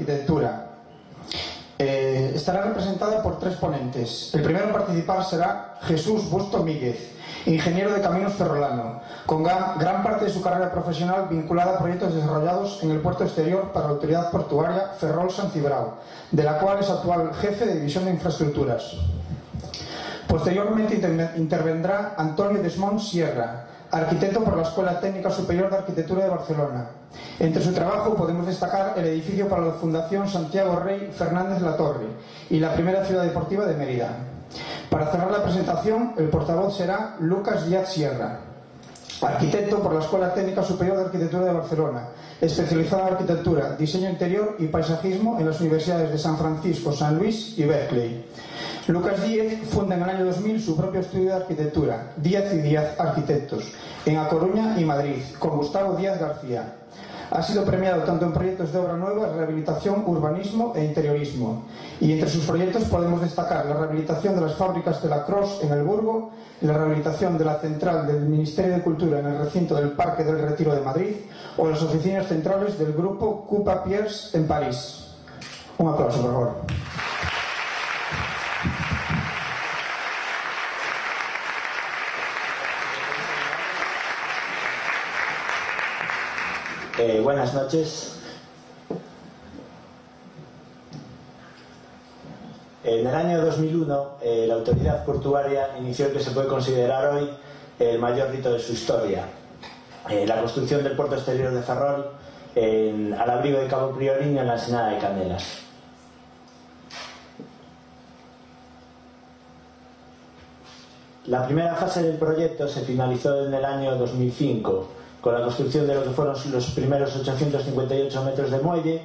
Arquitectura. Estará representada por 3 ponentes. El primero en participar será Jesús Busto Míguez, ingeniero de Caminos ferrolano, con gran parte de su carrera profesional vinculada a proyectos desarrollados en el puerto exterior para la Autoridad Portuaria Ferrol-San Cibrao, de la cual es actual jefe de División de Infraestructuras. Posteriormente intervendrá Antonio Desmont Sierra, arquitecto por la Escuela Técnica Superior de Arquitectura de Barcelona. Entre su trabajo podemos destacar el edificio para la Fundación Santiago Rey Fernández Latorre y la primera ciudad deportiva de Mérida. Para cerrar la presentación, el portavoz será Lucas Díaz Sierra, arquitecto por la Escuela Técnica Superior de Arquitectura de Barcelona, especializado en arquitectura, diseño interior y paisajismo en las universidades de San Francisco, San Luis y Berkeley. Lucas Díaz funda en el año 2000 su propio estudio de arquitectura, Díaz y Díaz Arquitectos, en A Coruña y Madrid, con Gustavo Díaz García. Ha sido premiado tanto en proyectos de obra nueva, rehabilitación, urbanismo e interiorismo. Y entre sus proyectos podemos destacar la rehabilitación de las fábricas de la Cross en el Burgo, la rehabilitación de la central del Ministerio de Cultura en el recinto del Parque del Retiro de Madrid o las oficinas centrales del grupo Coupa Pierce en París. Un aplauso, por favor. Buenas noches. En el año 2001, la autoridad portuaria inició el que se puede considerar hoy el mayor rito de su historia, la construcción del puerto exterior de Ferrol al abrigo de Cabo Prioriño en la Ensenada de Candelas. La primera fase del proyecto se finalizó en el año 2005 con la construcción de lo que fueron los primeros 858 metros de muelle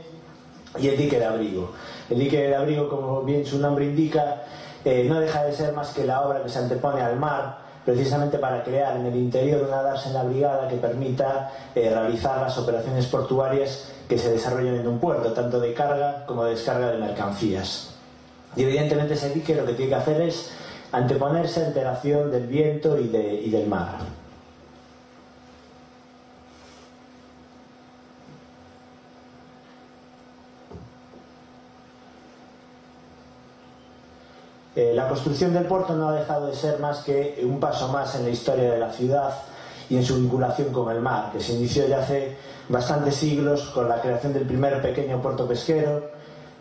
y el dique de abrigo. El dique de abrigo, como bien su nombre indica, no deja de ser más que la obra que se antepone al mar, precisamente para crear en el interior una dársena brigada que permita realizar las operaciones portuarias que se desarrollen en un puerto, tanto de carga como de descarga de mercancías. Y evidentemente ese dique lo que tiene que hacer es anteponerse ante la acción del viento y del mar. La construcción del puerto no ha dejado de ser más que un paso más en la historia de la ciudad y en su vinculación con el mar, que se inició ya hace bastantes siglos con la creación del primer pequeño puerto pesquero,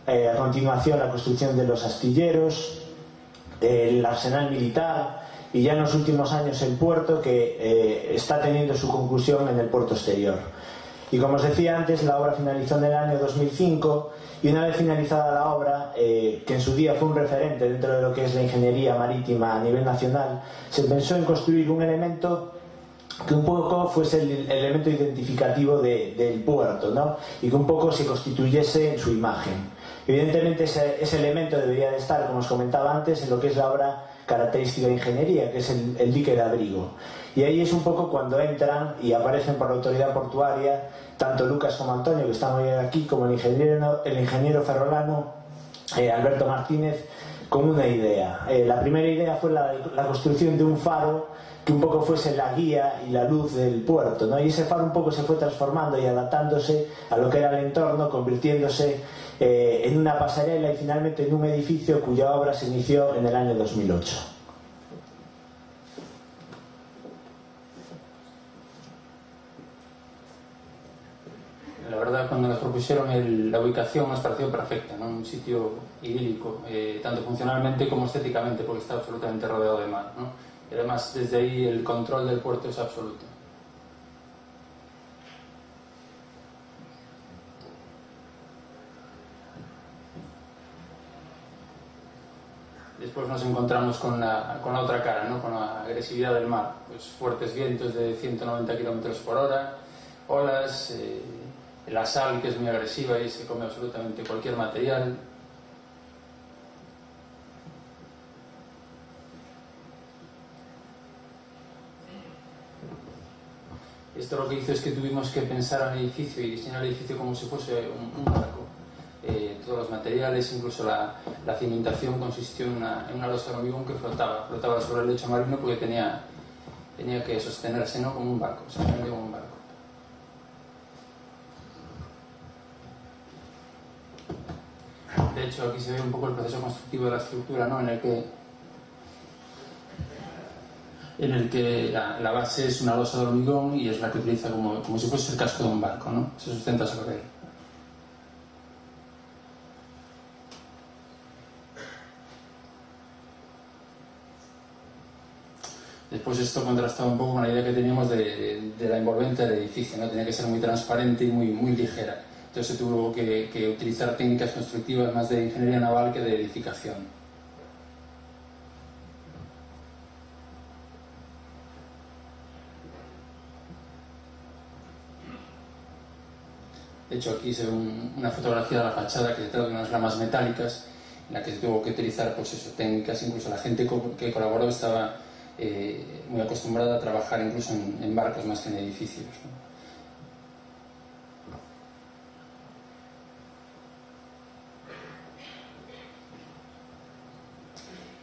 a continuación la construcción de los astilleros, el arsenal militar y ya en los últimos años el puerto, que está teniendo su conclusión en el puerto exterior. Y como os decía antes, la obra finalizó en el año 2005 y una vez finalizada la obra, que en su día fue un referente dentro de lo que es la ingeniería marítima a nivel nacional, se pensó en construir un elemento que un poco fuese el elemento identificativo del puerto, ¿no? Y que un poco se constituyese en su imagen. Evidentemente ese elemento debería de estar, como os comentaba antes, en lo que es la obra característica de ingeniería, que es el dique de abrigo. Y ahí es un poco cuando entran y aparecen por la autoridad portuaria tanto Lucas como Antonio, que están hoy aquí, como el ingeniero ferrolano Alberto Martínez, con una idea. La primera idea fue la construcción de un faro que un poco fuese la guía y la luz del puerto, ¿no? Y ese faro un poco se fue transformando y adaptándose a lo que era el entorno, convirtiéndose en una pasarela y finalmente en un edificio cuya obra se inició en el año 2008. La verdad, cuando nos propusieron la ubicación nos pareció perfecta, ¿no? Un sitio idílico, tanto funcionalmente como estéticamente, porque está absolutamente rodeado de mar, ¿no? Y además desde ahí el control del puerto es absoluto. Después nos encontramos con la otra cara, ¿no? Con la agresividad del mar, pues fuertes vientos de 190 km por hora, olas, la sal, que es muy agresiva y se come absolutamente cualquier material. Esto lo que hizo es que tuvimos que pensar en el edificio y diseñar el edificio como si fuese un barco. Todos los materiales, incluso la cimentación, consistió en una losa de hormigón que flotaba sobre el lecho marino porque tenía que sostenerse, ¿no? Como un barco, exactamente como un barco. hecho, aquí se ve un poco el proceso constructivo de la estructura, ¿no? En el que la base es una losa de hormigón y es la que utiliza como si fuese el casco de un barco, ¿no? Se sustenta sobre él. Después esto contrastaba un poco con la idea que teníamos de la envolvente del edificio, ¿no? Tenía que ser muy transparente y muy ligera. Entonces se tuvo que utilizar técnicas constructivas más de ingeniería naval que de edificación. De hecho, aquí se ve una fotografía de la fachada que se trata de unas ramas metálicas en la que se tuvo que utilizar, pues eso, técnicas. Incluso la gente que colaboró estaba muy acostumbrada a trabajar incluso en barcos más que en edificios, ¿no?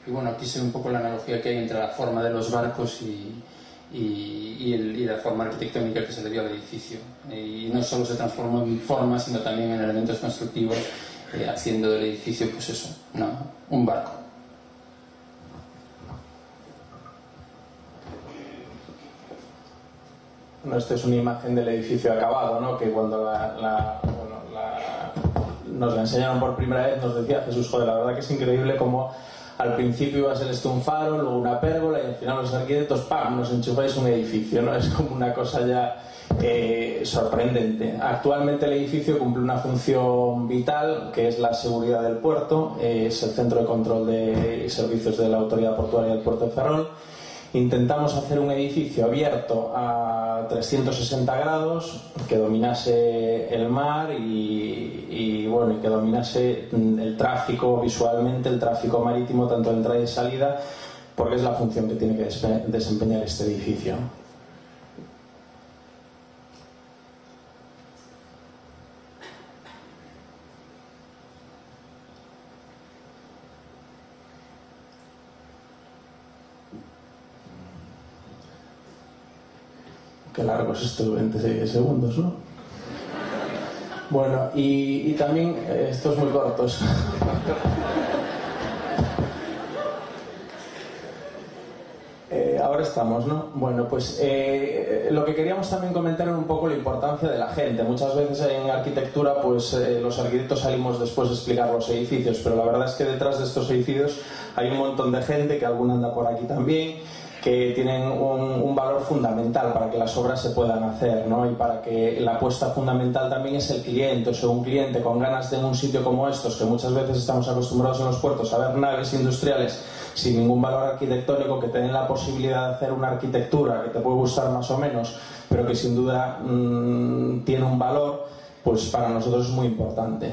Y bueno, aquí se ve un poco la analogía que hay entre la forma de los barcos y la forma arquitectónica que se le dio al edificio. Y no solo se transformó en forma, sino también en elementos constructivos, haciendo del edificio, pues eso, ¿no? Un barco. Bueno, esta es una imagen del edificio acabado, ¿no? Que cuando nos la enseñaron por primera vez nos decía Jesús, joder, la verdad que es increíble como al principio iba a ser esto un faro, luego una pérgola y al final los arquitectos, ¡pam!, nos enchufáis un edificio, ¿no? Es como una cosa ya sorprendente. Actualmente el edificio cumple una función vital, que es la seguridad del puerto, es el centro de control de servicios de la Autoridad Portuaria del Puerto de Ferrol. Intentamos hacer un edificio abierto a 360 grados, que dominase el mar y bueno, y que dominase el tráfico visualmente, el tráfico marítimo, tanto de entrada y salida, porque es la función que tiene que desempeñar este edificio. Qué largo es esto, 26 segundos, ¿no? Bueno, y también estos muy cortos. Ahora estamos, ¿no? Bueno, pues lo que queríamos también comentar era un poco la importancia de la gente. Muchas veces en arquitectura, pues los arquitectos salimos después de explicar los edificios, pero la verdad es que detrás de estos edificios hay un montón de gente, que alguna anda por aquí también, que tienen un valor fundamental para que las obras se puedan hacer, ¿no? Y para que la apuesta fundamental también es el cliente. O sea, un cliente con ganas de un sitio como estos, que muchas veces estamos acostumbrados en los puertos a ver naves industriales sin ningún valor arquitectónico, que te den la posibilidad de hacer una arquitectura que te puede gustar más o menos, pero que sin duda tiene un valor, pues para nosotros es muy importante.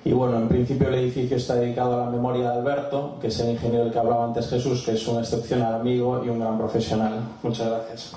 Y bueno, en principio el edificio está dedicado a la memoria de Alberto, que es el ingeniero del que hablaba antes Jesús, que es un excepcional amigo y un gran profesional. Muchas gracias.